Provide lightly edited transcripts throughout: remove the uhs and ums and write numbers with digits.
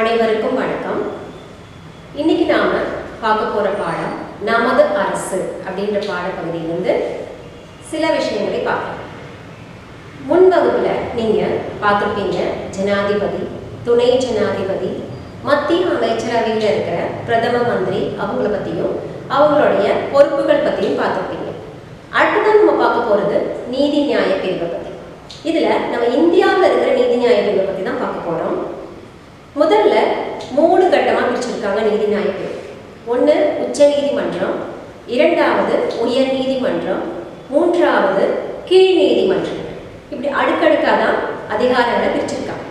அனைவருக்கும் வணக்கம். இன்னைக்கு நாம பார்க்க போற பாடம் நமது அரசு அப்படின்ற பாடப்பகுதியிலிருந்து சில விஷயங்களை பார்க்கலாம். முன் வகுப்புல நீங்க பார்த்துருப்பீங்க, ஜனாதிபதி, துணை ஜனாதிபதி, மத்திய அமைச்சரவையில் இருக்கிற பிரதம மந்திரி அவங்கள பத்தியும் அவங்களுடைய பொறுப்புகள் பத்தியும் பார்த்துருப்பீங்க. அடுத்ததான் நம்ம பார்க்க போறது நீதி நியாய பிரிவை பத்தி. இதுல நம்ம இந்தியாவில் இருக்கிற நீதி நியாய பிரிவை பத்தி தான் பார்க்க போறோம். முதல்ல 3 கட்டமா பிரிச்சிருக்காங்க நீதி நியாய பிரிவு. ஒன்று உச்ச நீதிமன்றம், இரண்டாவது உயர் நீதிமன்றம், மூன்றாவது கீழ் நீதிமன்றம். இப்படி அடுக்கடுக்காக தான் அதிகாரங்களை பிரிச்சிருக்காங்க.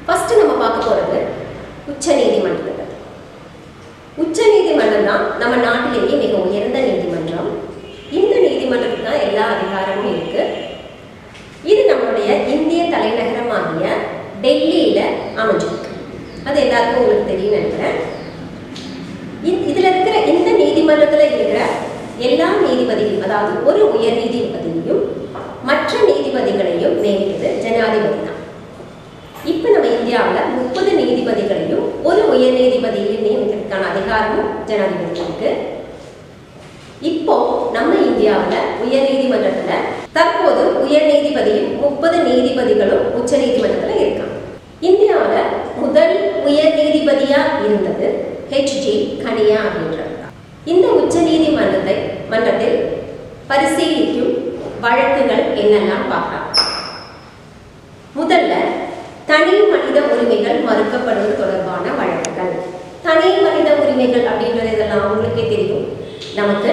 ஃபர்ஸ்ட் நம்ம பார்க்க போறது உச்ச நீதிமன்றத்தை பத்தி. உச்ச நீதிமன்றம் தான் நம்ம நாட்டிலேயே மிக உயர்ந்த நீதிமன்றம். இந்த நீதிமன்றத்துக்கு தான் எல்லா அதிகாரமும் இருக்கு. இது நம்மளுடைய இந்திய தலைநகரமாகிய டெல்லியில அமைஞ்சிருக்கு. அது எல்லாருக்கும் உங்களுக்கு தெரியும் நினைக்கிறேன். இதுல இருக்கிற இந்த நீதிமன்றத்துல இருக்கிற எல்லா நீதிபதிகளும், அதாவது ஒரு உயர் நீதிபதியையும் மற்ற நீதிபதிகளையும் நியமிக்கிறது ஜனாதிபதி தான். இப்ப நம்ம இந்தியாவில் 30 நீதிபதிகளையும் ஒரு உயர் நீதிபதியையும் நியமிக்கிறதுக்கான அதிகாரமும் ஜனாதிபதி இருக்கு. இப்போ நம்ம இந்தியாவில் உயர் நீதிமன்றத்துல தற்போது உயர் நீதிபதியும் 30 நீதிபதிகளும் உச்ச நீதிமன்றத்துல இருக்காங்க. இந்தியாவில் முதல் உயர் நீதிபதியா இருந்தது ஹெச்ஜி கனியா அப்படின்றது. இந்த உச்ச நீதிமன்றத்தில் பரிசீலிக்கும் வழக்குகள் என்னெல்லாம் பார்க்கலாம். முதல்ல தனி மனித உரிமைகள் மறுக்கப்படுவது தொடர்பான வழக்குகள். தனி மனித உரிமைகள் அப்படின்றது இதெல்லாம் உங்களுக்கே தெரியும். நமக்கு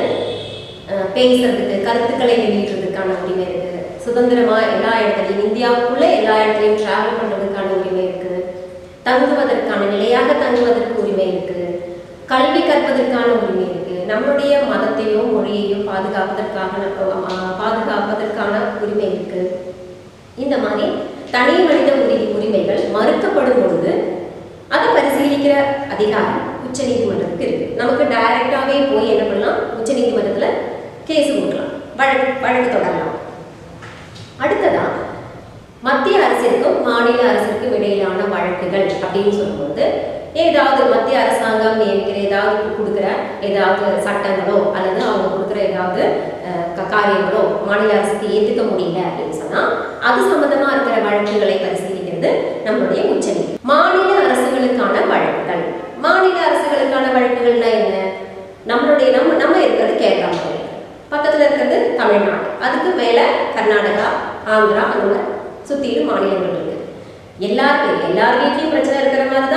பேசுறதுக்கு, கருத்துக்களை வெளியிடுறதுக்கான உரிமை இருக்கு. சுதந்திரமா எல்லா இடத்துலையும், இந்தியாவுக்குள்ள எல்லா இடத்துலையும் டிராவல் பண்றதுக்கான உரிமை இருக்கு. தங்குவதற்கான, நிலையாக தங்குவதற்கு உரிமை இருக்கு. கல்வி கற்பதற்கான உரிமை இருக்கு. நம்மளுடைய மதத்தையோ மொழியையோ பாதுகாப்பதற்கான உரிமை இருக்கு. இந்த மாதிரி தனி மனித உரிமைகள் மறுக்கப்படும் பொழுது அதை பரிசீலிக்கிற அதிகாரம் உச்ச நீதிமன்றத்துக்கு இருக்கு. நமக்கு டைரக்டாவே போய் என்ன பண்ணலாம், உச்ச நீதிமன்றத்துல கேஸ் போடலாம், வழக்கு தொடரலாம். அடுத்ததா மத்திய அரசிற்கும் மாநில அரசிற்கும் இடையிலான வழக்குகள் அப்படின்னு சொல்லும்போது, ஏதாவது மத்திய அரசாங்கம் நியமிக்கிற ஏதாவது கொடுக்குற ஏதாவது சட்டங்களோ அல்லது அவங்க கொடுக்குற ஏதாவது காரியங்களோ மாநில அரசுக்கு ஏற்றுக்க முடியல அப்படின்னு சொன்னா அது சம்பந்தமா இருக்கிற வழக்குகளை பரிசீலிக்கிறது நம்மளுடைய உச்சநீதி. மாநில அரசுகளுக்கான வழக்குகள். மாநில அரசுகளுக்கான வழக்குகள்னா என்ன? நம்மளுடைய நம்ம இருக்கிறது கேரளா மாநிலம், பக்கத்துல இருக்கிறது தமிழ்நாடு, அதுக்கு மேல கர்நாடகா, ஆந்திரா, அந்த மாதிரி சுத்திலும் மாநிலங்கள் இருக்கு. எல்லார் வீட்லயும் பிரச்சனை இருக்கிற மாதிரி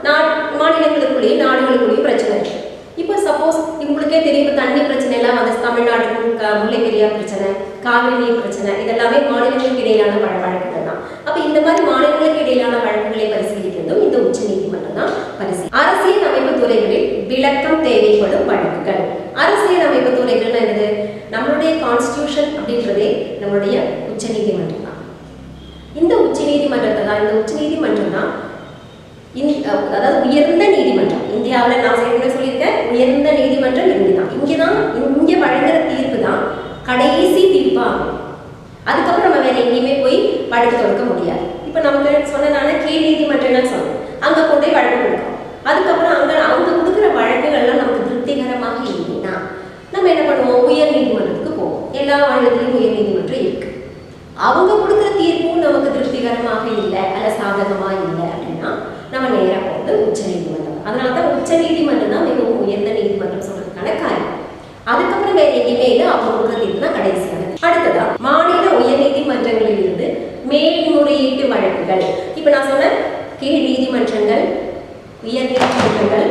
தான் மாநிலங்களுக்குள்ளேயும் நாடுகளுக்குள்ளேயும் பிரச்சனை இருக்கு. இப்போ சப்போஸ் உங்களுக்கே தெரியும், இப்போ தண்ணி பிரச்சனை எல்லாம் வந்து தமிழ்நாட்டுக்கு முல்லை பெரியார் பிரச்சனை, காவிரி நீர் பிரச்சனை, இதெல்லாமே மாநிலங்களுக்கு இடையிலான வழக்குகள் தான். அப்ப இந்த மாதிரி மாநிலங்களுக்கு இடையிலான வழக்குகளை பரிசீலிக்கிறதும் இந்த உச்ச நீதிமன்றம் தான் பரிசீலி. அரசியல் அமைப்பு துறைகளில் விளக்கம் தேவைப்படும் வழக்குகள். அரசியல் அமைப்பு துறைகள்னா என்னது? நம்மளுடைய கான்ஸ்டிடியூஷன் அப்படின்றதே நம்மளுடைய உச்ச நீதிமன்றம் தான். இந்த உச்ச நீதிமன்றத்தை தான், இந்த உச்ச நீதிமன்றம் தான் அதாவது உயர்ந்த நீதிமன்றம். இந்தியாவில் நான் சொல்லியிருக்கேன், உயர்ந்த நீதிமன்றம் இங்கதான். இங்கே வழங்குற தீர்ப்பு தான் கடைசி தீர்ப்பா. அதுக்கப்புறம் நம்ம வேற எங்கேயுமே போய் வழக்கு தொடுக்க முடியாது. இப்ப நமக்கு சொன்னனால கீழ் நீதிமன்றம் சொன்னோம், அங்க கொண்டு போய் வழக்கு கொடுக்கும். அதுக்கப்புறம் அவங்க கொடுக்குற வழக்குகள்லாம் நமக்கு திருப்திகரமாக இல்லைன்னா நம்ம என்ன பண்ணுவோம், உயர் நீதிமன்றத்துக்கு போவோம். எல்லா மாநிலத்திலையும் உயர் நீதிமன்றம் இருக்கு. அவங்க கொடுக்குற தீர்ப்பும் நமக்கு திருப்திகரமாக இல்லை அல்ல சாதகமா இல்லை அப்படின்னா நம்ம நேராக போகிறது உச்ச நீதிமன்றம். அதனாலதான் உச்ச நீதிமன்றம் தான் மிகவும் உயர்ந்த நீதிமன்றம் சொல்றதுக்கான காரணம். அதுக்கப்புறம் வேற எங்கேயுமே இல்லை, அவங்க கொடுக்குற தீர்ப்பு தான் கடைசியானது. அடுத்ததா மாநில உயர் நீதிமன்றங்களில் இருந்து மேல்முறையீட்டு வழக்குகள். இப்ப நான் சொன்ன கீழ் நீதிமன்றங்கள், உயர் நீதிமன்றங்கள்,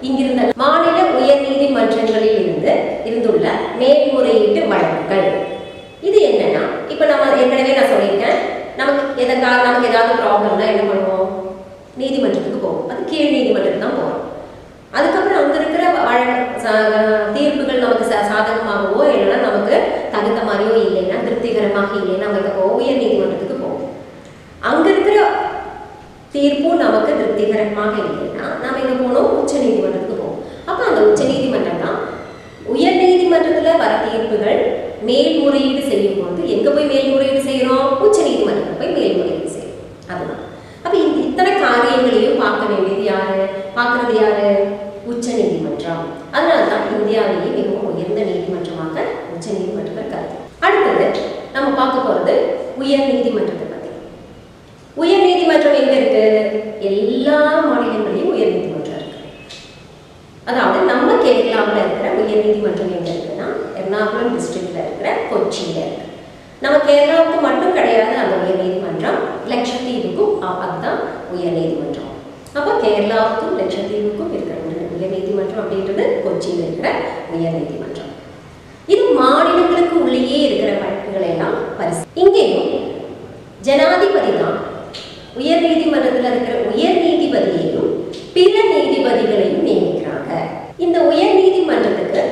இங்கிருந்த மாநில உயர் நீதிமன்றங்களில் இருந்துள்ள மேல்முறையீட்டு வழக்குகள். இது என்னன்னா, இப்ப நம்ம ஏற்கனவே நான் சொல்லியிருக்கேன், நமக்கு ஏதாவது ப்ராப்ளம்னா என்ன பண்ணுவோம், நீதிமன்றத்துக்கு போவோம். அது கீழ் நீதிமன்றத்துக்கு தான் போகிறோம். அதுக்கப்புறம் அங்க இருக்கிற தீர்ப்புகள் நமக்கு சாதகமாகவோ இல்லைன்னா நமக்கு தகுந்த மாதிரியோ இல்லைன்னா, திருப்திகரமாக இல்லைன்னா நம்ம உயர் நீதிமன்றத்துக்கு போவோம். அங்க இருக்கிற தீர்ப்பும் நமக்கு திருப்திகரமாக இல்லைன்னா நாம என்ன போனோம், உச்ச நீதிமன்றத்துக்கு போவோம். அப்ப அந்த உச்ச நீதிமன்றம் தான் உயர் நீதிமன்றத்துல வர தீர்ப்புகள் மேல்முறையீடு செய்யும் போது எங்க போய் மேல்முறையீடு செய்யறோம், உச்ச நீதிமன்றத்தில் போய் மேல்முறையீடு செய்யறோம். அதுதான். அப்ப இத்தனை காரியங்களையும் பார்க்க உயர் நீதிமன்றத்தை பத்தி. உயர் நீதிமன்றம் எங்க இருக்கு? எல்லா மாநிலங்களிலும் உயர் நீதிமன்றம் இருக்கு. அதாவது நம்ம கேரளாவில் இருக்கிற உயர் நீதிமன்றம் எங்க இருக்குன்னா எர்ணாகுளம் டிஸ்ட்ரிக்ட்ல இருக்கிற கொச்சியில இருக்கு. நம்ம கேரளாவுக்கு மட்டும் கிடையாது அந்த உயர் நீதிமன்றம், லட்சத்தீவுக்கும் அதுதான் உயர் நீதிமன்றம். அப்போ கேரளாவுக்கும் லட்சத்தீவுக்கும் இருக்கிற உயர் நீதிமன்றம் அப்படின்றது கொச்சியில் இருக்கிற உயர் நீதிமன்றம். இது மாநிலங்களுக்கு உள்ளேயே இருக்கிற வழக்குகளை எல்லாம் இங்கேயும் ஜனாதிபதி தான் உயர் நீதிமன்றத்தில் இருக்கிற உயர் நீதிபதியையும் பிற நீதிபதிகளையும் நியமிக்கிறாங்க. இந்த உயர் நீதிமன்றத்துக்கு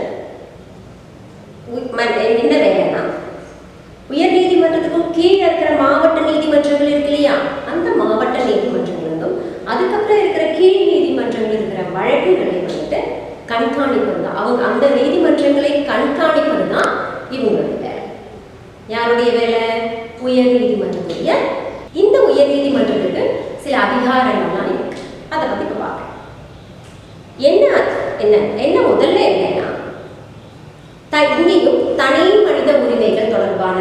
என்ன வேலைன்னா, உயர் நீதிமன்றத்துக்கும் கீழே இருக்கிற மாவட்ட நீதிமன்றங்கள் இருக்கு இல்லையா, அந்த மாவட்ட நீதிமன்றங்களும் அதுக்கப்புறம் இருக்கிற கீழ் நீதிமன்றங்கள் இருக்கிற வழக்குகளை வந்துட்டு கண்காணிப்பது தான். அவங்க அந்த நீதிமன்றங்களை கண்காணிப்பது தான் இவங்களுடைய வேலை. யாருடைய வேலை? உயர் நீதிமன்றத்துடைய. இந்த உயர் நீதிமன்றத்துக்கு சில அதிகாரங்கள்லாம் இருக்கு. அதை பத்தி இப்ப பார்க்கலாம். என்ன முதல்ல என்னன்னா, இங்கேயும் தனி மனித உரிமைகள் தொடர்பான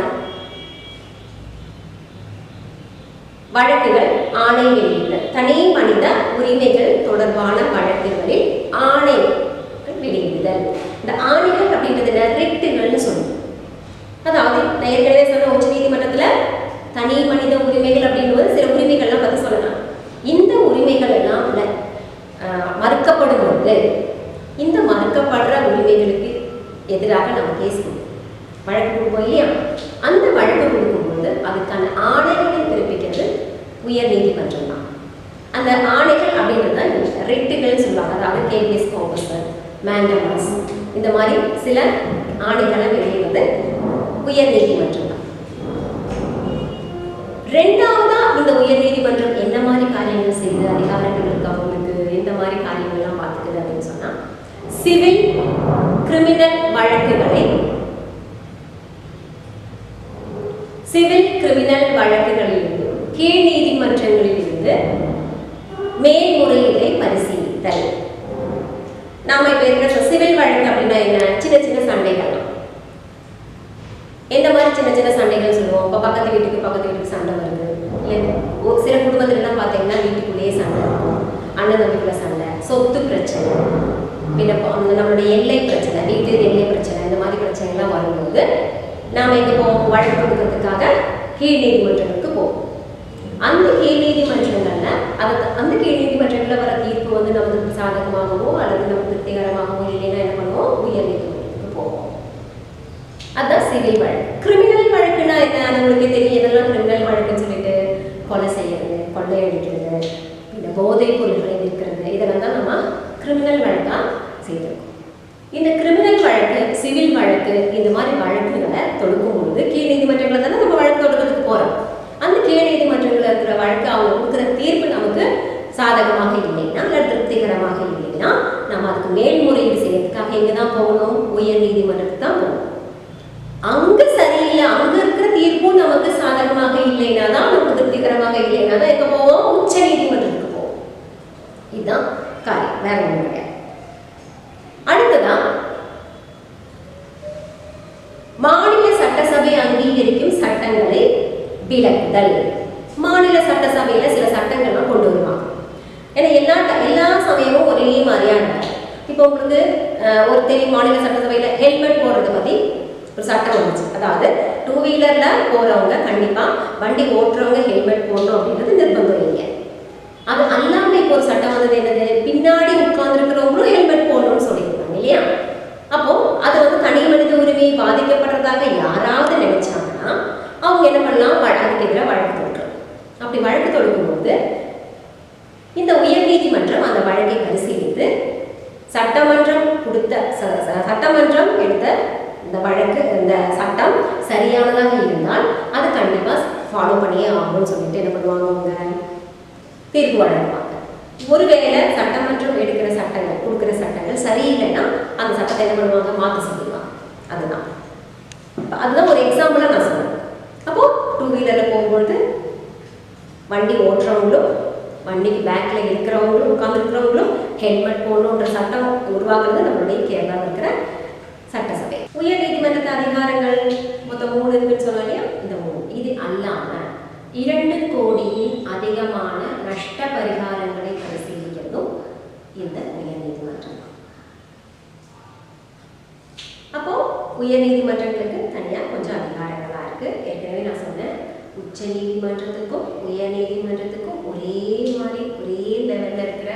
வழக்குகள் ஆணை வெளியிடுதல். தனி மனித உரிமைகள் தொடர்பான வழக்குகளில் ஆணைகள் வெளியிடுதல். இந்த ஆணைகள் அப்படின்றது ரிட்டுகள்னு சொல்லுவோம். அதாவது நான் ஏற்கனவே சொன்ன உச்ச நீதிமன்றத்துல தனி மனித உரிமைகள் அப்படின்றது சில உரிமைகள்லாம் பத்தி சொல்லலாம். இந்த உரிமைகள் எல்லாம் மறுக்கப்படும் போது இந்த மறுக்கப்படுற உரிமைகளுக்கு எதிராக நம்ம கேஸ் வழக்கு கொடுப்போம் இல்லையா, அந்த வழக்கு கொடுக்கும்போது அதுக்கான ஆணைகளை பிறப்பிக்கிறது உயர் நீதிமன்றம் தான். அந்த ஆணைகள் அப்படின்றது ரிட்டுகள் சொல்லுவாங்க. அதாவது கேபிஎஸ் கார்பஸ், மேண்டமஸ், இந்த மாதிரி சில ஆணைகளை வெளியிடுவது உயர் நீதிமன்றம் தான். ரெண்டாவதா இந்த உயர் நீதிமன்றம் என்ன மாதிரி காரியங்கள் செய்து அதிகாரங்கள் இருக்கு அவங்களுக்கு, எந்த மாதிரி காரியங்கள்லாம் பார்த்துக்குது அப்படின்னு சொன்னா, சிவில் கிரிமினல் வழக்குகளிலிருந்து கீழ் நீதிமன்றங்களிலிருந்து மேல்முறையீட்டை பரிசீலித்தல். நாம இப்ப இருக்கிற சிவில் வழக்கு அப்படின்னா என்ன? சின்ன சின்ன சண்டைகள். எந்த மாதிரி சின்ன சின்ன சண்டைகள் சொல்லுவோம்? இப்போ பக்கத்து வீட்டுக்கு சண்டை வருது. சில குடும்பத்துல எல்லாம் பார்த்தீங்கன்னா வீட்டுக்குள்ளேயே சண்டை இருக்கும், அண்ணன் தம்பிக்குள்ள சண்டை, சொத்து பிரச்சனை, நம்மளுடைய எல்லை பிரச்சனை, வீட்டு எல்லை பிரச்சனை, இந்த மாதிரி பிரச்சனைலாம் வரும்போது நாம எங்க போவோம்? வழக்கு கொடுக்கறதுக்காக கீழ் நீதிமன்றங்களுக்கு போவோம். அந்த கீழ் நீதிமன்றங்கள்ல அந்த கீழ் நீதிமன்றங்கள்ல வர தீர்ப்பு வந்து நமக்கு சாதகமாகவோ அல்லது நமக்கு திருப்திகரமாகவோ இல்லைன்னா என்ன பண்ணுவோம்? உயர் நீதிமன்றத்துக்கு போவோம். அதுதான் சிவில் வழக்கு. கிரிமினல் வழக்குன்னா என்ன? நம்மளுக்கு தெரியும். இதெல்லாம் கிரிமினல் வழக்குன்னு சொல்லிட்டு கொலை செய்யறது, கொள்ளையடிக்கிறது, இந்த போதைப் பொருட்களை விற்கிறது, இதெல்லாம் தான் நம்ம கிரிமினல் வழக்கா செய்திருக்கோம். இந்த கிரிமினல் வழக்கு, சிவில் வழக்கு, இந்த மாதிரி வழக்குகளை தொடுக்கும்போது கீழ் நீதிமன்றங்களை தானே நம்ம வழக்கு தொடுக்கிறதுக்கு போறோம். அந்த கீழ் நீதிமன்றங்களில் இருக்கிற வழக்கு அவங்க கொடுக்குற தீர்ப்பு நமக்கு சாதகமாக இல்லைன்னா அல்லது திருப்திகரமாக இல்லைன்னா நம்ம அதுக்கு மேல்முறையீடு செய்யறதுக்காக எங்க தான் போகணும்? உயர் நீதிமன்றத்துக்கு தான் போகணும். அங்க சரியில்லை, அங்க இருக்கிற தீர்ப்பும் நமக்கு சாதகமாக இல்லைன்னா தான், நமக்கு திருப்திகரமாக இல்லைன்னா தான் எங்க போவோம்? உச்ச நீதிமன்றத்துக்கு போவோம். இதுதான் காரியம், வேற ஒன்றும் கிடையாது. அடுத்ததான் மாநில சட்டசபை அங்கீகரிக்கும் சட்டங்களை விலக்குதல். மாநில சட்டசபையில சில சட்டங்கள்லாம் கொண்டு வருவாங்க. ஏன்னா எல்லா சமயமும் ஒரே மாதிரியான. இப்போ உங்களுக்கு ஒரு தெரியும், மாநில சட்டசபையில ஹெல்மெட் போடுறதை பத்தி ஒரு சட்டம் வந்துச்சு. அதாவது 2 வீலர்ல போறவங்க கண்டிப்பா வண்டி ஓட்டுறவங்க ஹெல்மெட் போடணும் அப்படின்றது நிர்பந்தம் இல்லைங்க. அது அல்லாம இப்போ ஒரு சட்டம் வந்தது என்னது? பின்னாடி உட்கார்ந்து இருக்கிறவங்களும் ஹெல்மெட் போடணும்னு சொல்லியிருக்காங்க இல்லையா? அப்போ அது வந்து தனி மனித உரிமை பாதிக்கப்படுறதாக யாராவது நினைச்சாங்கன்னா அவங்க என்ன பண்ணலாம்? அதுக்கு எதிராக வழக்கு தொடுக்கலாம். அப்படி வழக்கு தொடுக்கும்போது இந்த உயர் நீதிமன்றம் அந்த வழக்கை பரிசீலித்து சட்டமன்றம் எடுத்த இந்த வழக்கு, இந்த சட்டம் சரியானதாக இருந்தால் அது கண்டிப்பா ஃபாலோ பண்ணியே ஆகணும்னு சொல்லிட்டு என்ன பண்ணுவாங்க? அவங்க தீர்ப்பு வழங்குவாங்க. ஒருவேளை சட்டமன்றம் எடுக்கிற சட்டங்கள், கொடுக்குற சட்டங்கள் சரியில்லைன்னா அந்த சட்டத்தை என்ன பண்ணுவாங்க? மாற்ற சொல்லுவாங்க. அதுதான் ஒரு எக்ஸாம்பிளா நான் சொல்றேன். அப்போ 2 வீலர்ல போகும்போது வண்டி ஓட்டுறவங்களும் வண்டிக்கு பேக்ல இருக்கிறவங்களும் உட்கார்ந்து இருக்கிறவங்களும் ஹெல்மெட் போடணுன்ற சட்டம் உருவாக்குறது நம்மளுடைய கேரளாவில் இருக்கிற சட்டசபை. உயர் நீதிமன்றத்து அதிகாரங்கள் மொத்தம் 3 இருக்குன்னு சொன்னோம் இல்லையா? இந்த 3 இது இது அல்லாம 2 கோடியின் அதிகமான நஷ்ட பரிகாரங்களை பரிசீலிக்கிறதும் இந்த உயர்நீதிமன்றம். அப்போ உயர்நீதிமன்றங்களுக்கு தனியா கொஞ்சம் அதிகாரங்களா இருக்கு. ஏற்கனவே நான் சொன்னேன், உச்ச நீதிமன்றத்துக்கும் உயர்நீதிமன்றத்துக்கும் ஒரே மாதிரி ஒரே லெவல்ல இருக்கிற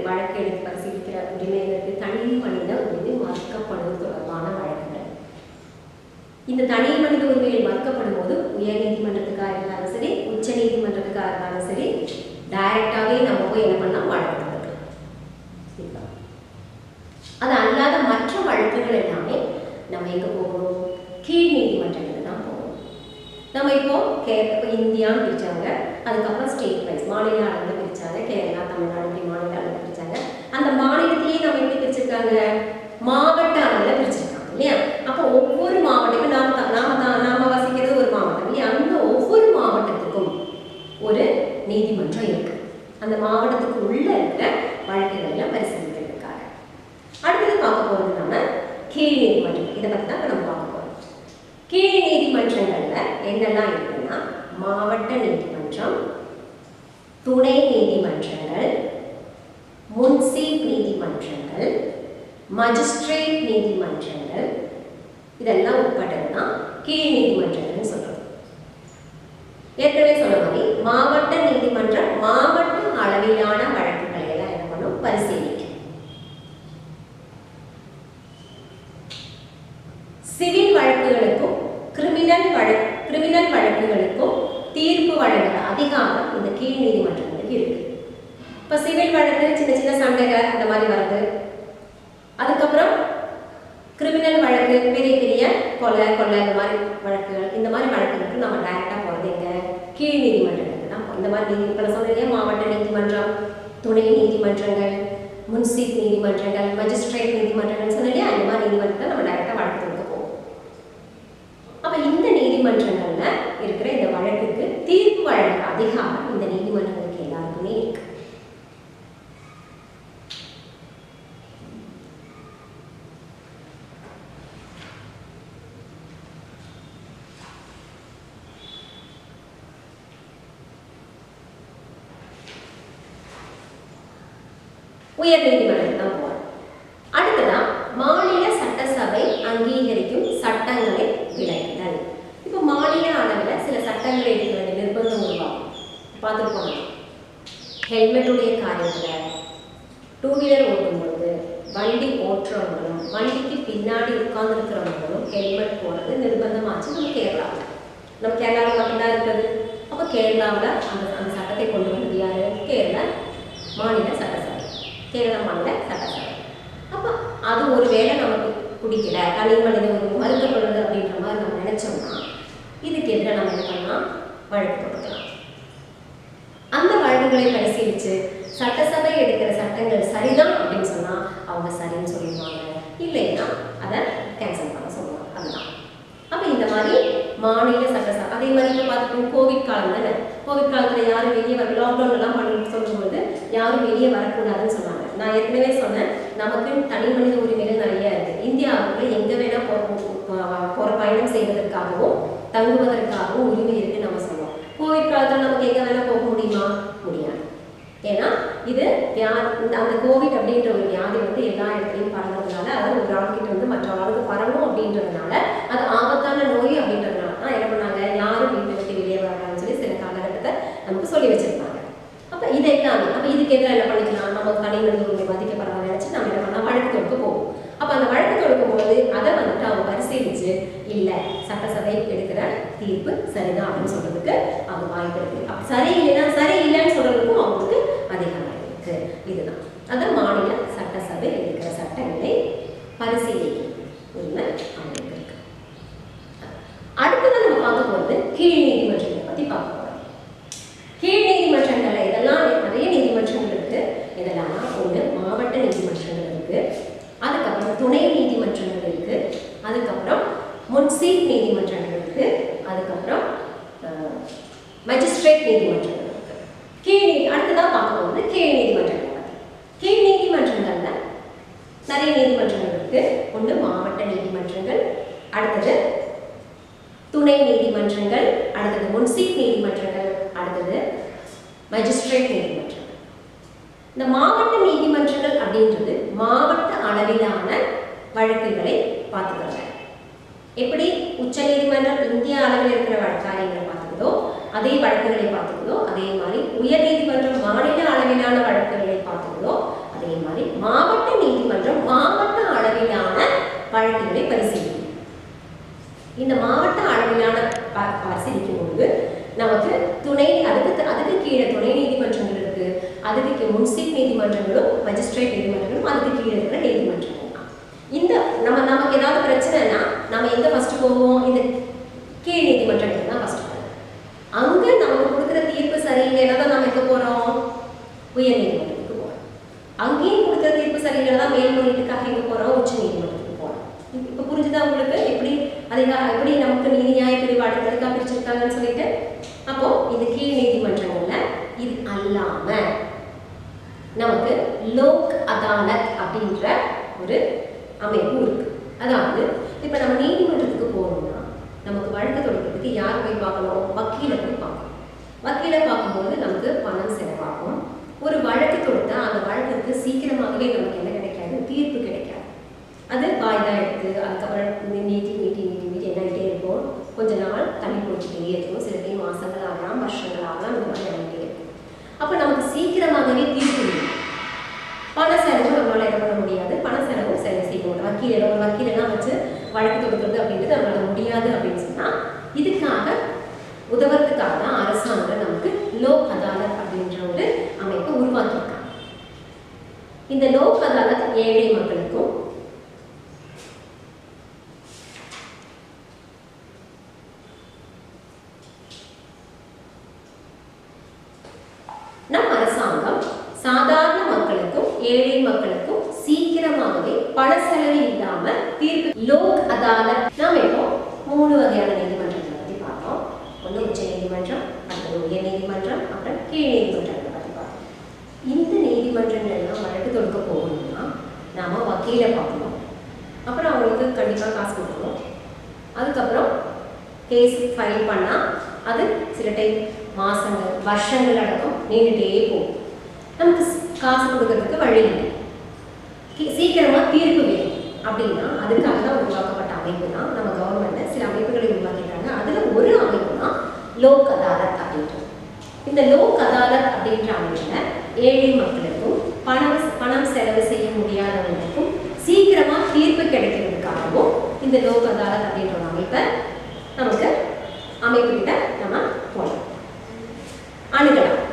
வழக்கு எடுத்து பரிசீலிக்கிற உரிமைகளுக்கு தனி மனித உரிமை மறுக்கப்படுவது தொடர்பான வழக்குகள். இந்த தனி மனித உரிமைகள் மறுக்கப்படும் போது உயர்நீதிமன்றத்துக்காக இருந்தாலும் சரி, உச்ச நீதிமன்றத்துக்காக இருந்தாலும் சரி, டைரக்டாவே நம்ம போய் என்ன பண்ணலாம், வழக்கு தொடுக்கலாம். அது அல்லாத மற்ற வழக்குகள் எல்லாமே நம்ம எங்க போகணும், கீழ் நீதிமன்றங்களுக்கு தான் போகணும். நம்ம இப்போ இந்தியான்னு பிரிச்சாங்க, அதுக்கப்புறம் ஸ்டேட் வைஸ் மாநில அளவில் பிரிச்சாங்க, கேரளா, தமிழ்நாடு, இப்படி மாநில அளவில் பிரிச்சாங்க. அந்த மாநிலத்திலேயே நம்ம எப்படி பிரிச்சிருக்காங்க, மாவட்ட அளவில் பிரிச்சிருக்காங்க இல்லையா? அப்போ ஒவ்வொரு மாவட்டத்துக்கும் நாம வசிக்கிறது ஒரு மாவட்டம் இல்லையா? அந்த ஒவ்வொரு மாவட்டத்துக்கும் ஒரு நீதிமன்றம் இருக்கு. அந்த மாவட்டத்துக்கு உள்ள இருக்கிற வழக்குகள் எல்லாம் பரிசீலிக்கிறதுக்காக. அடுத்தது பார்க்க போறது நம்ம கீழ் நீதிமன்றம். இதை பத்தி தான் நம்ம பார்க்க போறோம். கீழ் நீதிமன்றங்கள்ல என்னெல்லாம் இருக்குன்னா, மாவட்ட நீதிமன்றம், துணை நீதிமன்றங்கள், முன்சீப் நீதிமன்றங்கள், மஜிஸ்ட்ரேட் நீதிமன்றங்கள், இதெல்லாம் உட்பட்டதுதான் கீழ் நீதிமன்றங்கள் சொல்றோம். ஏற்கனவே சொன்ன மாதிரி மாவட்ட நீதிமன்றம் மாவட்ட அளவிலான வழக்குகளை எல்லாம் என்ன பண்ணும், பரிசீலிக்கும். சிவில் வழக்குகளுக்கும் கிரிமினல் வழக்குகளுக்கும் தீர்ப்பு வழங்குற அதிகாரம் இந்த கீழ் நீதிமன்றங்களுக்கு இருக்கு. இப்ப சிவில் வழக்கு சின்ன சின்ன சண்டைகள் அந்த மாதிரி வருது. அதுக்கப்புறம் கிரிமினல் வழக்கு பெரிய பெரிய கொலை இந்த மாதிரி வழக்குகள், இந்த மாதிரி வழக்குகளுக்கு நம்ம டைரக்டா போறது எங்க, கீழ் நீதிமன்றங்களுக்கு தான். இந்த மாதிரி இப்ப சொன்னீங்க, மாவட்ட நீதிமன்றம், துணை நீதிமன்றங்கள், முன்சீப் நீதிமன்றங்கள், மஜிஸ்ட்ரேட் நீதிமன்றங்கள் சொன்னீங்க, இந்த மாதிரி நீதிமன்றத்தை நம்ம டைரக்டா வழக்கு தொடுக்க போவோம். அப்ப இந்த நீதிமன்றங்கள்ல இருக்கிற இந்த வழக்குக்கு தீர்ப்பு வழங்குற அதிகாரம் இந்த நீதிமன்றங்களுக்கு எல்லாருக்குமே இருக்கு. உயர் நீதிமன்றம் தான் போறோம். அடுத்ததான் மாநில சட்டசபை அங்கீகரிக்கும் சட்டங்களை விளக்குதல். இப்போ மாநில அளவில் சில சட்டங்களை எடுக்க வேண்டிய நிர்பந்தம் உருவாகும். பார்த்துருக்கோம், ஹெல்மெட்டுடைய காரியத்தில், டூ வீலர் ஓட்டும் பொழுது, வண்டி ஓட்டுறவங்களும் வண்டிக்கு பின்னாடி உட்கார்ந்துருக்கிறவங்களும் ஹெல்மெட் போடுறது நிர்பந்தமாச்சு நம்ம கேரளாவில். நம்ம கேரளாவில் மட்டும்தான் இருக்குது. அப்போ கேரளாவில் அந்த சட்டத்தை கொண்டு வந்தது யாரு, கேரள மாநில சட்டசபை, கேரள மாநில சட்டசபை. அப்போ அது ஒரு வேளை நமக்கு பிடிக்கல, தனி மனித உரிமை மறுக்கப்படுது அப்படின்ற மாதிரி நம்ம நினைச்சோம்னா இதுக்கு எதிராக நம்ம என்ன பண்ணலாம், வழக்கு தொடுக்கலாம். அந்த வழக்குகளை பரிசீலித்து சட்டசபை எடுக்கிற சட்டங்கள் சரிதான் அப்படின்னு சொன்னா அவங்க சரின்னு சொல்லிடுவாங்க, இல்லைன்னா அதை கேன்சல் பண்ண சொல்லுவாங்க. அதுதான். அப்போ இந்த மாதிரி மாநில சட்டசபை, அதே மாதிரி இப்போ பார்த்துக்கணும், கோவிட் காலம் தானே. கோவிட் காலத்தில் யாரும் வெளியே வர, லாக்டவுன் எல்லாம் பண்ணி சொல்லும்போது யாரும் வெளியே வரக்கூடாதுன்னு சொன்னாங்க. நான் ஏற்கனவே சொன்னேன், நமக்கு தனி மனித உரிமைகள் நிறைய இருக்கு. இந்தியாவுக்குள்ள எங்க வேணா போற பயணம் செய்வதற்காகவும் தங்குவதற்காகவும் உரிமை இருக்கு நம்ம சொல்லுவோம். கோவிட் காலத்தில் நமக்கு எங்க வேணா போக முடியுமா, முடியாது. ஏன்னா இது அந்த கோவிட் அப்படின்ற ஒரு வியாதி வந்து எல்லா இடத்துலையும் பரவுறதுனால, அதாவது ஒரு ஆள்கிட்ட வந்து மற்ற ஆளுக்கு பரவும் அப்படின்றதுனால, அது ஆபத்தான நோய் அப்படின்றதுனால தான் என்ன பண்ணாங்க, யாரும் வீட்டை விட்டு வெளியே வராங்கன்னு சொல்லி சில காலகட்டத்தை நமக்கு சொல்லி வச்சிருப்பாங்க. அப்ப இது எல்லாமே, அப்ப இதுக்கு எதிராக என்ன பண்ணிக்கலாம், நம்ம தனி மனித உரிமை பாதிக்கப்படுறத நினைச்சு நம்ம என்ன பண்ணலாம், வழக்கு தொடுக்க போவோம். அப்ப அந்த வழக்கு தொடுக்கும் போது அதை வந்துட்டு அவங்க பரிசீலிச்சு இல்ல சட்டசபை எடுக்கிற தீர்ப்பு சரிதான் அப்படின்னு சொல்றதுக்கு அவங்க வாய்ப்பு இருக்கு. அப்ப சரி இல்லைன்னா சரி இல்லைன்னு சொல்றதுக்கும் அவங்களுக்கு அதிகாரம் இருக்கு. இதுதான் அதான் மாநில சட்டசபை எடுக்கிற சட்டங்களை பரிசீலிக்கும் உரிமை அவங்களுக்கு இருக்கு. அடுத்ததான் நம்ம பார்க்க போறது கீழ் நீதிமன்றங்களை பத்தி பார்க்க போறோம். கீழ் நீதிமன்றங்கள்ல இதெல்லாம் நிறைய நீதிமன்றங்கள் இருக்கு. இதெல்லாம் ஒண்ணு மாவட்ட நீதிமன்றங்கள் இருக்கு, அதுக்கப்புறம் துணை நீதிமன்றங்கள் இருக்கு, அதுக்கப்புறம் முன்சீப் நீதிமன்றங்கள் இருக்கு, அதுக்கப்புறம் மஜிஸ்ட்ரேட் நீதிமன்றங்கள் இருக்கு. அடுத்ததான் பார்க்க போகிறது கீழ் நீதிமன்றங்கள். கீழ் நீதிமன்றங்கள்ல நிறைய நீதிமன்றங்கள் இருக்கு. ஒன்று மாவட்ட நீதிமன்றங்கள், அடுத்தது துணை நீதிமன்றங்கள், அடுத்தது முன்சிப் நீதிமன்றங்கள், அடுத்தது மஜிஸ்ட்ரேட் நீதிமன்றங்கள். இந்த மாவட்ட நீதிமன்றங்கள் அப்படின்றது மாவட்ட அளவிலான வழக்குகளை பார்த்துக்கிறாங்க. எப்படி உச்ச நீதிமன்றம் இந்திய அளவில் இருக்கிற காரியங்களை பார்த்துக்குதோ, அதே வழக்குகளை பார்த்துக்குதோ, அதே மாதிரி உயர் நீதிமன்றம் மாநில அளவிலான வழக்குகளை பார்த்துக்குதோ, அதே மாதிரி மாவட்ட நீதிமன்றம் மாவட்ட அளவிலான வழக்குகளை பரிசீலிக்கும். இந்த மாவட்ட அளவிலான பரிசீலிக்கும் போது நமக்கு அதுக்கு கீழே துணை நீதிமன்றங்கள் இருக்கு, அதுக்கு முன்சிப் நீதிமன்றங்களும் மஜிஸ்ட்ரேட் நீதிமன்றங்களும் அதுக்கு கீழே இருக்கிற நீதிமன்றங்கள். இந்த நமக்கு ஏதாவது பிரச்சனைனா நம்ம எங்க ஃபர்ஸ்ட் போவோம்? இந்த கீழ் நீதிமன்றங்கள் தான் ஃபர்ஸ்ட் போவோம். அங்க நமக்கு கொடுக்குற தீர்ப்பு சரியில்லைன்னா தான் நம்ம எங்க போறோம்? உயர் நீதிமன்றத்துக்கு போறோம். அங்கேயும் கொடுக்குற தீர்ப்பு சரியில்லைன்னா தான் மேல்முறையீட்டுக்காக எங்க போறோம்? உச்ச நீதிமன்றத்துக்கு போறோம். இப்ப புரிஞ்சுதா உங்களுக்கு எப்படி எப்படி நமக்கு நீதி நியாய பிரிவாடுகளுக்காக பிரிச்சிருக்காங்கன்னு சொல்லிட்டு? அப்போ இது கீழ் நீதிமன்றங்கள்ல இது அல்லாம நமக்கு லோக் அதாலத் அப்படின்ற ஒரு அமைப்பு இருக்கு. அதாவது இப்ப நம்ம நீதிமன்றத்துக்கு போகணும்னா நமக்கு வழக்கு தொடுக்கிறதுக்கு யார் போய் பார்க்கணும்? வக்கீலை போய் பார்க்கணும். வக்கீலை பார்க்கும்போது நமக்கு பணம் செலவாகும். ஒரு வழக்கு தொடுத்தா அந்த வழக்குக்கு சீக்கிரமாகவே நமக்கு என்ன கிடைக்காது? தீர்ப்பு கிடைக்காது. அது வாய்தா எடுத்து அதுக்கப்புறம் நீட்டி என்னாகிட்டே இருக்கும். கொஞ்ச நாள் தள்ளி போட்டுக்கிட்டே இருக்கும். சில பேர் மாசங்கள் ஆகலாம், வருஷங்கள் ஆகலாம், இந்த மாதிரி ஆகிட்டே இருக்கும். அப்போ நமக்கு சீக்கிரமாகவே தீர்ப்பு இல்லை. பண செலவும் நம்மளால என்ன பண்ண முடியாது. பண செலவும் செய்ய முடியும். ஒரு வக்கீலெல்லாம் வச்சு வழக்கு தொடுக்கிறது அப்படின்றது நம்மளால முடியாது அப்படின்னு சொன்னா இதுக்காக உதவுறதுக்காக தான் அரசாங்கம் நமக்கு லோக் அதாலத் அப்படின்ற ஒரு அமைப்பை உருவாக்கியிருக்காங்க. இந்த லோக் அதாலத் ஏழை மக்களுக்கும் நம் அரசாங்கம் சாதாரண மக்களுக்கும் ஏழை மக்களுக்கும் சீக்கிரமாகவே பண செலவு இல்லாம தீர்ப்பு. லோக் அதாலத் நாம இப்போ 3 வகையான நீதிமன்றங்களை பத்தி பார்த்தோம். ஒன்று உச்ச நீதிமன்றம், அடுத்தது உயர் நீதிமன்றம், அப்புறம் கீழ் நீதிமன்றங்களை பத்தி பார்த்தோம். இந்த நீதிமன்றங்கள்லாம் வழக்கு தொடுக்க போகணும்னா நாம வக்கீலை பார்க்கணும். அப்புறம் அவங்களுக்கு கண்டிப்பாக காசு கொடுக்கணும். அதுக்கப்புறம் கேஸ் ஃபைல் பண்ணா அது சில டைம் மாசங்கள் வருஷங்கள் அடக்கம் நீண்டுட்டே போகும். நமக்கு காசு கொடுக்கறதுக்கு வழி இல்லை. சீக்கிரமா தீர்ப்பு வேணும் அப்படின்னா அதுக்காக தான் உருவாக்கப்பட்ட அமைப்பு தான் நம்ம கவர்மெண்ட் சில அமைப்புகளை உருவாக்கிட்டாங்க. அதுல ஒரு அமைப்பு தான் லோக் அதாலத் அப்படின்றது. இந்த லோக் அதாலத் அப்படின்ற அமைப்புல ஏழை மக்களுக்கும் பணம் செலவு செய்ய முடியாதவங்களுக்கும் சீக்கிரமா தீர்ப்பு கிடைக்கிறதுக்காகவும் இந்த லோக் அதாலத் அப்படின்ற ஒரு அமைப்பை நமக்கு அமைப்புகிட்ட நம்ம போகலாம், அணுகலாம்.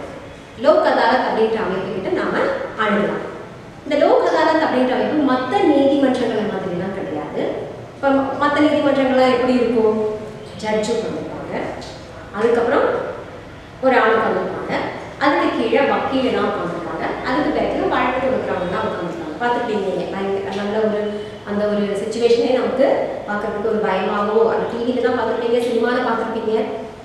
லோக் அதாலத் அப்படின்ற அமைப்பு கிட்ட நாம அணுகலாம். இந்த லோக் அதாலத் அப்படின்ற அமைப்பு மற்ற நீதிமன்றங்களை மாதிரிலாம் கிடையாது. இப்போ மற்ற நீதிமன்றங்கள்லாம் எப்படி இருக்கும்? ஜட்ஜு பண்ணிருப்பாங்க, அதுக்கப்புறம் ஒரு ஆள் பண்ணிருப்பாங்க, அதுக்கு கீழே வக்கீலாம் உட்காந்துருப்பாங்க, அதுக்கு பிறகு வழக்கு கொடுக்குறவங்கலாம் உட்காந்துருப்பாங்க. பார்த்துருப்பீங்க நல்ல ஒரு அந்த ஒரு சுச்சுவேஷனே நமக்கு பார்க்கறதுக்கு ஒரு பயமாகவும், அந்த டிவியில தான் பார்த்துருப்பீங்க, சினிமாவில் பார்த்துருப்பீங்க.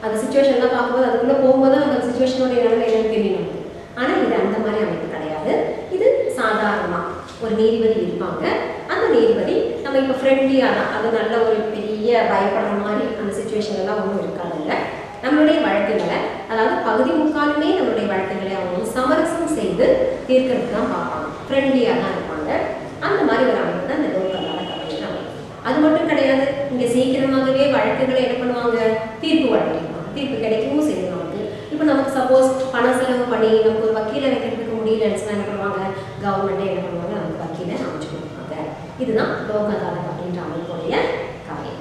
அந்த சுச்சுவேஷன்லாம் பார்க்கும்போது அதுக்குள்ளே போகும்போது அந்த சுச்சுவேஷனோட என்னென்ன என்னன்னு தெரியும் நமக்கு. ஆனால் இது அந்த மாதிரி அமைப்பு கிடையாது. இது சாதாரணமாக ஒரு நீதிபதி இருப்பாங்க. அந்த நீதிபதி நம்ம இப்போ ஃப்ரெண்ட்லியாக தான், அது நல்ல ஒரு பெரிய பயப்படுற மாதிரி அந்த சுச்சுவேஷன்லாம் ஒன்றும் இருக்காதுல்ல. நம்மளுடைய வழக்குகளை, அதாவது பகுதி முக்காலுமே நம்மளுடைய வழக்குகளை அவங்க சமரசம் செய்து தீர்க்கறதுக்கு தான் பார்ப்பாங்க, ஃப்ரெண்ட்லியாக தான் இருப்பாங்க. அந்த மாதிரி ஒரு அமைப்பு தான் இந்த லோக் அதாலத் அப்படின்ற அமைப்பு. அது மட்டும் கிடையாது, இங்கே சீக்கிரமாகவே வழக்குகளை என்ன பண்ணுவாங்க? தீர்ப்பு வழங்கிடுவாங்க. தீர்ப்பு கிடைக்கவும் செய்யும் நமக்கு. இப்போ நமக்கு சப்போஸ் பண செலவு பண்ணி நமக்கு ஒரு வக்கீலை வைக்கிறதுக்கு முடியலன்னு என்ன பண்ணுவாங்க? கவர்மெண்ட்டே என்ன பண்ணுவாங்க? நமக்கு வக்கீலை அமைச்சு கொடுப்பாங்க. இதுதான் லோக் அதாலத் அப்படின்ற அமைப்புடைய காரியம்.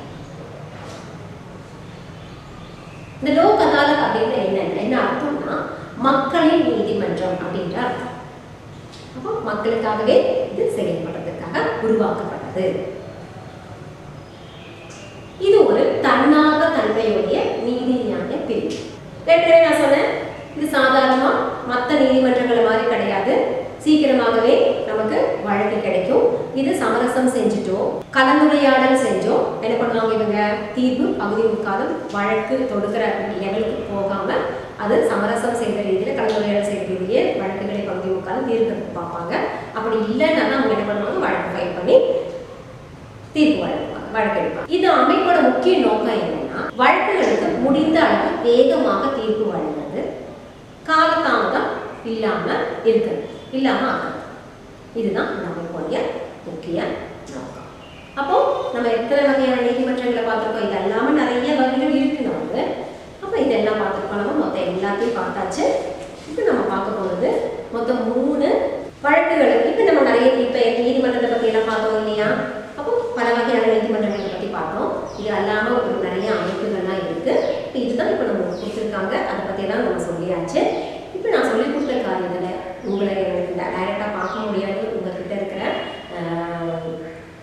இந்த லோக் அதாலத் அப்படின்னு என்ன அர்த்தம்னா மக்களின் நீதிமன்றம் அப்படின்ற அர்த்தம். அப்போ மக்களுக்காகவே இது செயல்படுறதுக்காக உருவாக்கப்பட்டது. இது ஒரு தன்னாக தன்மையுடைய நீதி நியாய பிரிவு. ஏற்கனவே நான் சொன்னேன், இது சாதாரணமா மற்ற நீதிமன்றங்களை மாதிரி கிடையாது. சீக்கிரமாகவே நமக்கு வழக்கு கிடைக்கும். இது சமரசம் செஞ்சுட்டோம், கலந்துரையாடல் செஞ்சோம், என்ன பண்ணுவாங்க இவங்க? தீர்ப்பு பகுதி முக்காலும் வழக்கு தொடுக்கிற லெவலுக்கு போகாம அது சமரசம் செய்த ரீதியில், கலந்துரையாடல் செய்த ரீதியிலே வழக்குகளை பகுதி முக்காலும் தீர்க்கிறதுக்கு பார்ப்பாங்க. அப்படி இல்லைன்னா அவங்க என்ன பண்ணுவாங்க? வழக்கு ஃபைல் பண்ணி தீர்ப்பு வழக்கு எடுப்பாங்க. இது அமைப்போட முக்கிய நோக்கம் என்னன்னா, வழக்குகளுக்கு முடிந்த அளவு வேகமாக தீர்ப்பு வழங்குறது, காலதாமதம் இல்லாமல் இருக்கிறது, இல்லாமல் ஆகிறது. இதுதான் நம்மளுடைய முக்கிய நோக்கம். அப்போ நம்ம எத்தனை வகையான நீதிமன்றங்களை பார்த்துருக்கோம், இது எல்லாமே நிறைய வகைகள் இருக்கு நமக்கு. அப்போ இதெல்லாம் பார்த்துருக்கோம், நம்ம மொத்தம் எல்லாத்தையும் பார்த்தாச்சு. இப்போ நம்ம பார்க்க போகிறது மொத்தம் 3 வழக்குகள். இப்போ நம்ம நிறைய இப்போ நீதிமன்றத்தை பற்றி எல்லாம் பார்த்தோம் இல்லையா? அப்போ பல வகையான நீதிமன்றங்களை பற்றி பார்த்தோம். இது அல்லாமல் ஒரு நிறைய அமைப்புகள்லாம் இருக்குது. இப்போ இதுதான் இப்போ நம்ம கொடுத்துருக்காங்க, அதை பற்றியெல்லாம் நம்ம சொல்லியாச்சு. இப்போ நான் சொல்லிக் கொடுத்த காரியத்தில் உங்களை டைரெக்டாக பார்க்க முடியாது, உங்கள்கிட்ட இருக்கிற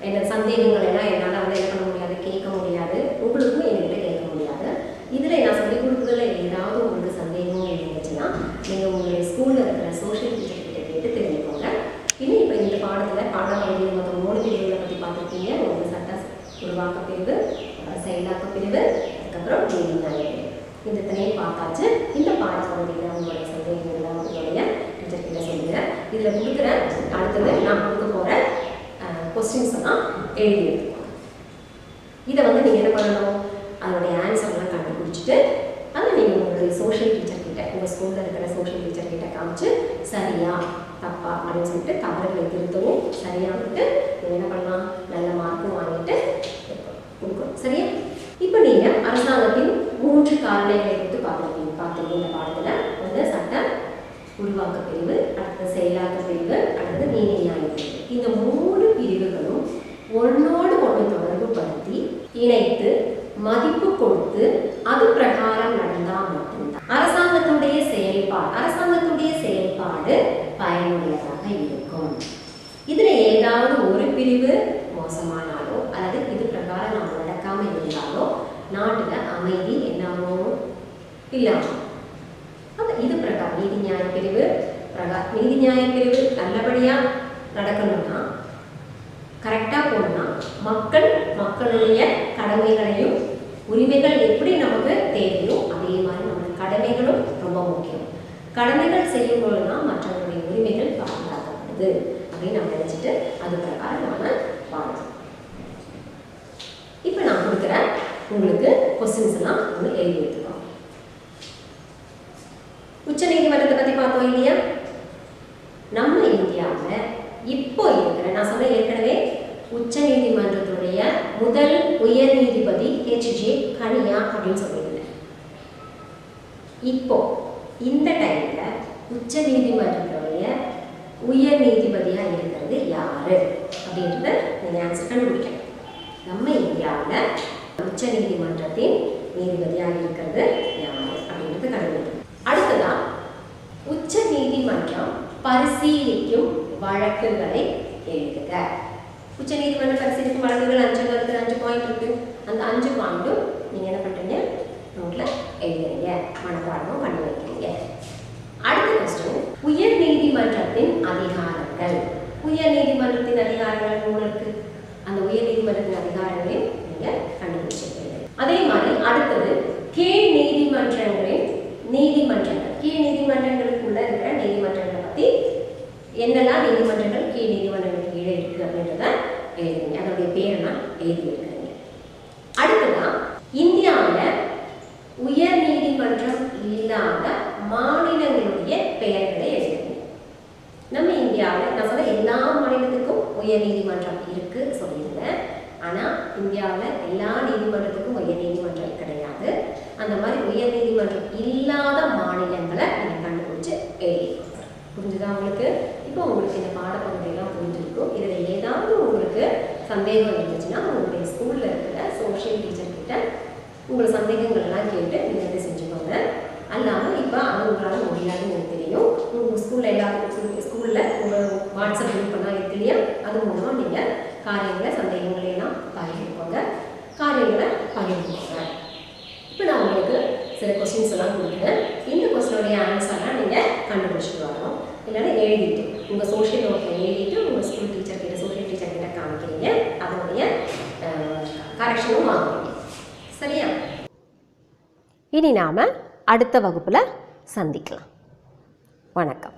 என்ன சந்தேகங்கள் எல்லாம் என்னால் வந்து என்ன பண்ண முடியாது, கேட்க முடியாது, உங்களுக்கும் என்கிட்ட கேட்க முடியாது. இதில் நான் சொல்லிக் கொடுக்குறதுல ஏதாவது உங்களுக்கு சந்தேகம் இருந்துச்சுன்னா நீங்கள் உங்களுடைய ஸ்கூலில் இருக்கிற சோஷியல் டீச்சர் கிட்ட கேட்டு தெரிஞ்சுக்கோங்க. இன்னும் இப்போ இந்த பாடப்பகுதியில் மொத்தம் 3 பிரிவுகளை பற்றி பார்த்துருக்கீங்க. ஒரு சட்ட உருவாக்க பிரிவு, செயலாக்க பிரிவு, அதுக்கப்புறம் நீதிநியாய பிரிவு. இந்த இத்தனையும் பார்த்தாச்சு. இந்த பாடப்பகுதியில் உங்களுடைய சந்தேகங்களை உங்களுடைய டீச்சர் கிட்ட சொல்லுங்கள். இதில் கொடுக்குற அடுத்தது நான் கொடுக்க போகிற கொஸ்டின்ஸ் எல்லாம் எழுதி எடுத்துக்கோங்க. இதை வந்து நீங்கள் என்ன பண்ணணும், அதனுடைய ஆன்சர்லாம் கண்டுபிடிச்சிட்டு அதை நீங்கள் உங்களுடைய சோஷியல் டீச்சர் கிட்ட, உங்கள் ஸ்கூலில் இருக்கிற சோஷியல் டீச்சர் கிட்ட காமிச்சு சரியா தப்பா அப்படின்னு சொல்லிட்டு தவறுகளை திருத்தவும், சரியாகிட்டு நீங்கள் என்ன பண்ணலாம், நல்ல மார்க்கும் வாங்கிட்டு கொடுக்கணும். சரியா? இப்போ நீங்கள் அரசாங்கத்தின் 3 காரணிகளை எடுத்து பார்த்துருக்கீங்க இந்த பாடத்தில். வந்து சட்ட உருவாக்க பிரிவு, அடுத்தது செயலாக்க பிரிவு, அடுத்தது நீதிநியாய பிரிவு. இந்த 3 பிரிவுகளும் ஒன்னோடு ஒன்று தொடர்பு படுத்தி இணைத்து மதிப்பு கொடுத்து அது பிரகாரம் நடந்தால் மட்டும்தான் அரசாங்கத்துடைய செயல்பாடு பயனுள்ளதாக இருக்கும். இதுல ஏதாவது ஒரு பிரிவு மோசமானாலோ அல்லது இது பிரகாரம் நாம் நடக்காம இருந்தாலோ நாட்டுல அமைதி என்னாகும், இல்லாமல். அப்ப இது பிரகாரம் நீதிநியாய பிரிவு நல்லபடியா நடக்கணும்னா, கரெக்டா போகணும்னா மக்களுடைய கடமைகளையும் உரிமைகள் எப்படி நமக்கு தேவையோ அதே மாதிரி நம்ம கடமைகளும் ரொம்ப முக்கியம். கடமைகள் செய்யும் பொழுதுதான் மற்றவர்களுடைய உரிமைகள் பாதுகாக்கப்படுது அப்படின்னு நம்ம நினைச்சிட்டு அது பிரகாரம் நம்ம வாழணும். இப்போ நான் கொடுக்குற உங்களுக்கு கொஸ்டின்ஸ் எல்லாம் ஒன்று எழுதி எடுத்துக்கோங்க. உச்ச நீதிமன்றத்தை பற்றி பார்த்தோம் இல்லையா? நம்ம இந்தியாவில் இப்போ இருக்கிற, நான் சொன்ன ஏற்கனவே உச்ச நீதிமன்றத்துடைய முதல் உயர் நீதிபதி H.J. கனியா அப்படின்னு சொல்லியிருந்தேன். இப்போ இந்த டைம்ல உச்ச நீதிமன்றத்துடைய உயர் நீதிபதியா இருக்கிறது யாரு அப்படின்றத நீங்க ஆன்சர் கண்டுபிடிக்கணும். நம்ம இந்தியாவில் உச்ச நீதிமன்றத்தின் நீதிபதியாக இருக்கிறது யாரு அப்படின்றது கண்டுபிடிக்கணும். அடுத்ததா உச்ச நீதிமன்றம் பரிசீலிக்கும் வழக்குகளை எழுதுக. உச்ச நீதிமன்றம் பரிசீலிக்கும் வழக்குகள் 5 பாயிண்ட் இருக்கு. அந்த 5 பாயிண்ட்டும் நீங்க என்ன பண்றீங்க, நோட்ல எழுதுறீங்க, மனப்பாடமும் பண்ணி வைக்கிறீங்க. அடுத்த கொஸ்டின், உயர் நீதிமன்றத்தின் அதிகாரங்கள். உயர் நீதிமன்றத்தின் அதிகாரங்கள் உங்களுக்கு அந்த உயர் நீதிமன்றத்தின் அதிகாரங்களையும் நீங்க கண்டுபிடிச்சிருக்கீங்க. அதே மாதிரி அடுத்தது கீழ் நீதிமன்றங்களுக்குள்ள இருக்கிற நீதிமன்றங்களை பத்தி என்னெல்லாம் நீதிமன்றங்கள் கீழ் நீதிமன்றங்களுக்கு கீழே இருக்கு அப்படின்றத எழுதுங்க. அதனுடைய பேரெல்லாம் எழுதி இருக்கிறீங்க. அடுத்ததான் இந்தியாவில் உயர் நீதிமன்றம் இல்லாத மாநிலங்களுடைய பெயர்களை எழுதுங்க. நம்ம இந்தியாவில் நான் சொல்ல எல்லா மாநிலத்துக்கும் உயர் நீதிமன்றம் இருக்கு சொல்லியிருந்தேன். ஆனால் இந்தியாவில் எல்லா நீதிமன்றத்துக்கும் உயர் நீதிமன்றம் கிடையாது. அந்த மாதிரி உயர் நீதிமன்றம் இல்லாத மாநிலங்களை நீங்கள் கண்டுபிடிச்சு எழுதி. புரிஞ்சுதா உங்களுக்கு? இப்போ உங்களுக்கு இந்த பாடப்பகுதியெல்லாம் புரிஞ்சிருக்கும். இதில் ஏதாவது உங்களுக்கு சந்தேகம் இருந்துச்சுன்னா உங்களுடைய ஸ்கூலில் இருக்கிற சோஷியல் டீச்சர் கிட்ட உங்கள் சந்தேகங்கள் எல்லாம் கேட்டு நீங்கள் இதை செஞ்சுக்கோங்க. அல்லாமல் இப்போ அது உங்களால் முடியாதுன்னு எனக்கு தெரியும். உங்கள் ஸ்கூலில் எல்லாத்துக்கும் ஸ்கூலில் உங்கள் வாட்ஸ்அப் குரூப் எல்லாம் இருக்கு இல்லையா? அது மூலமாக நீங்கள் சந்தேகங்களை எல்லாம் பகிர்ந்துக்கோங்க. இப்போ நான் உங்களுக்கு சில கொஸ்டின்ஸ் எல்லாம் கொடுக்குறேன். இந்த கொஸ்டினுடைய ஆன்சர்லாம் நீங்கள் கண்டுபிடிச்சிட்டு வரணும். இல்லைன்னா எழுதிட்டு உங்கள் சோஷியல் நோட்டில் எழுதிட்டு உங்கள் சோஷியல் டீச்சர் கிட்ட காமிக்கிறீங்க. அதனுடைய கரெக்ஷனும் வாங்குவீங்க. சரியா? இனி நாம் அடுத்த வகுப்பில் சந்திக்கலாம். வணக்கம்.